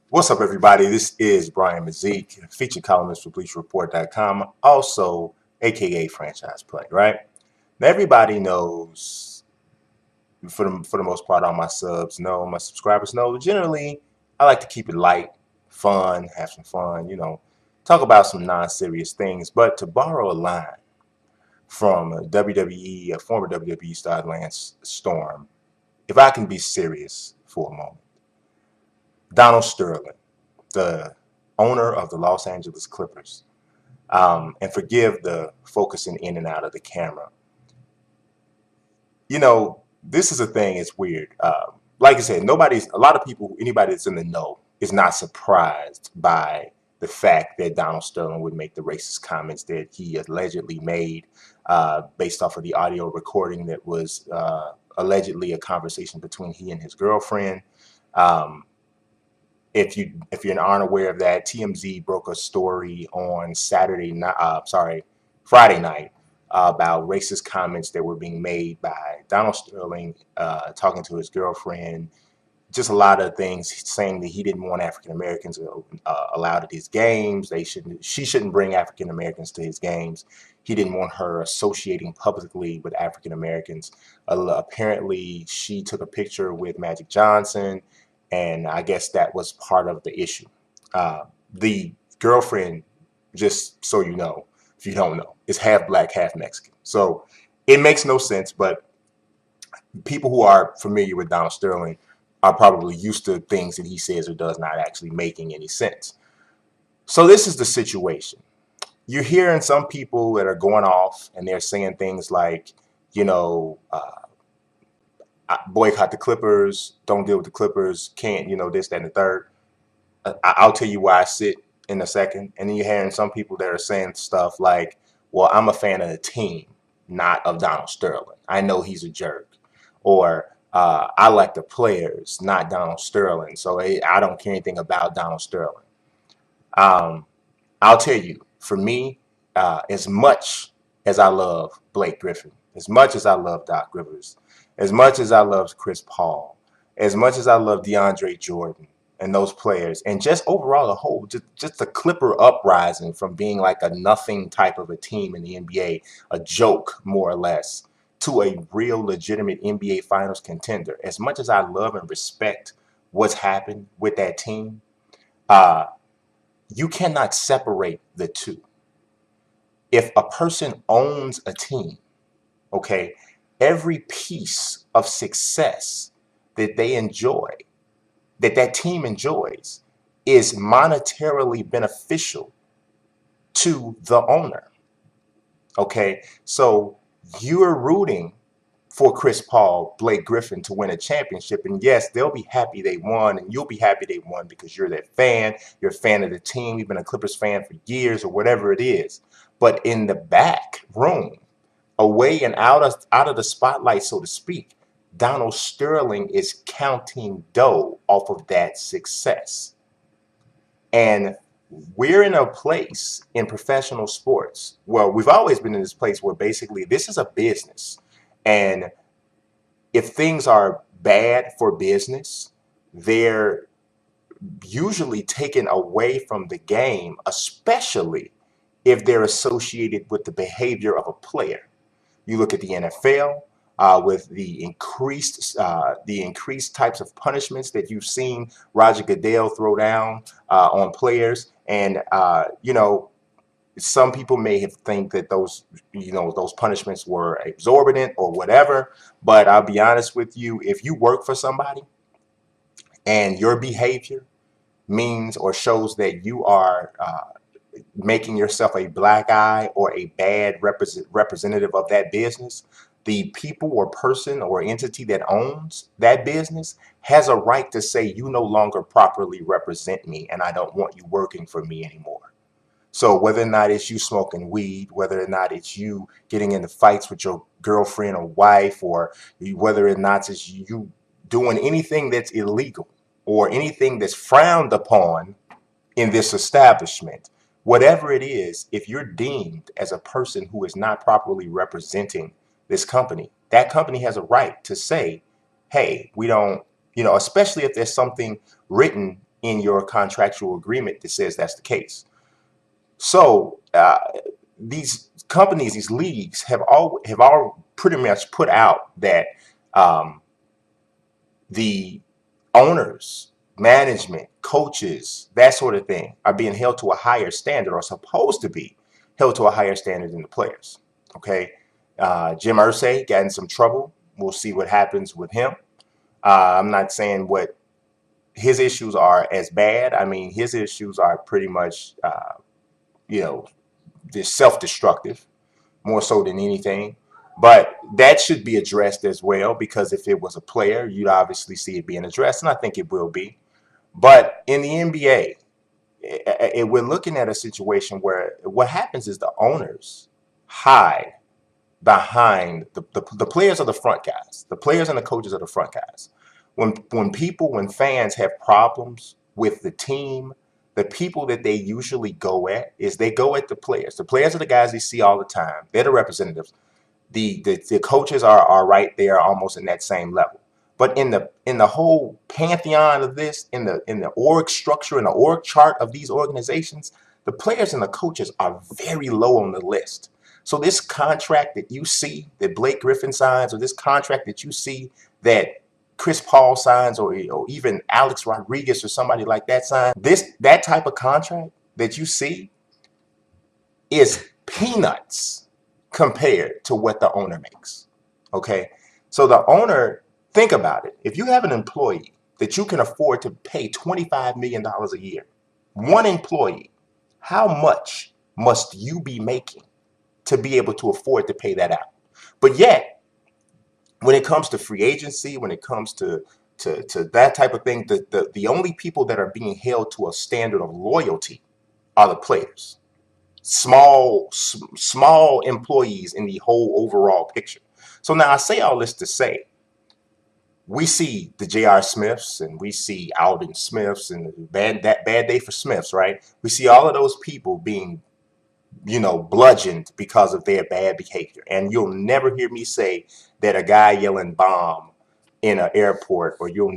What's up, everybody? This is Brian Mazik, featured columnist for BleacherReport.com, also aka Franchise Play. Right now, everybody knows, for the most part, all my subs know, my subscribers know. Generally, I like to keep it light, fun, have some fun. Talk about some non-serious things. But to borrow a line from a former WWE star, Lance Storm, if I can be serious for a moment, Donald Sterling, the owner of the Los Angeles Clippers, and forgive the focusing in and out of the camera. This is a thing. It's weird. Like I said, a lot of people, anybody that's in the know, is not surprised by the fact that Donald Sterling would make the racist comments that he allegedly made, based off of the audio recording that was allegedly a conversation between he and his girlfriend. Um, if you're unaware of that, TMZ broke a story on Friday night, about racist comments that were being made by Donald Sterling, talking to his girlfriend. Just a lot of things saying that he didn't want African Americans allowed at his games. She shouldn't bring African Americans to his games. He didn't want her associating publicly with African Americans. Apparently, she took a picture with Magic Johnson, and I guess that was part of the issue. The girlfriend, just so you know, if you don't know, is half black, half Mexican. So it makes no sense, but people who are familiar with Donald Sterling are probably used to things that he says or does not actually making any sense. So this is the situation. You're hearing some people that are going off and they're saying things like, you know, boycott the Clippers, don't deal with the Clippers, can't, this, that, and the third. I'll tell you why I sit in a second. And then you're hearing some people that are saying stuff like, well, I'm a fan of the team, not of Donald Sterling. I know he's a jerk. Or I like the players, not Donald Sterling. So I don't care anything about Donald Sterling. Um, I'll tell you, for me, as much as I love Blake Griffin, as much as I love Doc Rivers, as much as I love Chris Paul, as much as I love DeAndre Jordan and those players, and just overall the whole, just the Clipper uprising from being like a nothing type of a team in the NBA, a joke more or less, to a real legitimate NBA Finals contender. As much as I love and respect what's happened with that team, uh, you cannot separate the two. If a person owns a team, okay, every piece of success that they enjoy, that team enjoys, is monetarily beneficial to the owner. Okay, so you're rooting for Chris Paul, Blake Griffin to win a championship. And yes, they'll be happy they won, and you'll be happy they won because you're their fan. You're a fan of the team. You've been a Clippers fan for years or whatever it is. But in the back room, away and out of the spotlight, so to speak, Donald Sterling is counting dough off of that success. And we're in a place in professional sports. Well, we've always been in this place where basically this is a business. And if things are bad for business, they're usually taken away from the game, especially if they're associated with the behavior of a player. You look at the NFL, with the increased types of punishments that you've seen Roger Goodell throw down on players, and some people may have think that those punishments were exorbitant or whatever. But I'll be honest with you, if you work for somebody and your behavior means or shows that you are making yourself a black eye or a bad representative of that business, the people or person or entity that owns that business has a right to say you no longer properly represent me and I don't want you working for me anymore. So whether or not it's you smoking weed, whether or not it's you getting into fights with your girlfriend or wife, or whether or not it's you doing anything that's illegal or anything that's frowned upon in this establishment, whatever it is, if you're deemed as a person who is not properly representing this company, that company has a right to say, hey, we don't, especially if there's something written in your contractual agreement that says that's the case. So these companies, these leagues have all pretty much put out that um, the owners, management, coaches, that sort of thing are being held to a higher standard, or supposed to be held to a higher standard than the players. Okay, Jim Irsay got in some trouble. We'll see what happens with him. I'm not saying what his issues are as bad. I mean, his issues are pretty much, you know, they're self-destructive more so than anything. But that should be addressed as well, because if it was a player, you'd obviously see it being addressed, and I think it will be. But in the NBA, we're looking at a situation where what happens is the owners hide behind the players are the front guys. The players and the coaches are the front guys. When fans have problems with the team, the people that they usually go at is they go at the players. The players are the guys they see all the time. They're the representatives. The coaches are right there, almost in that same level. But in the whole pantheon of this, in the org structure and the org chart of these organizations, the players and the coaches are very low on the list. So this contract that you see that Blake Griffin signs, or this contract that you see that Chris Paul signs, or even Alex Rodriguez or somebody like that signs, that type of contract that you see is peanuts compared to what the owner makes. Okay, so the owner, think about it. If you have an employee that you can afford to pay $25 million a year, one employee, how much must you be making to be able to afford to pay that out? But yet, when it comes to free agency, when it comes to that type of thing, the only people that are being held to a standard of loyalty are the players. Small employees in the whole overall picture. So now I say all this to say, we see the J.R. Smiths and we see Aldon Smiths and bad day for Smiths, right? We see all of those people being, bludgeoned because of their bad behavior. And you'll never hear me say that a guy yelling bomb in an airport, or you'll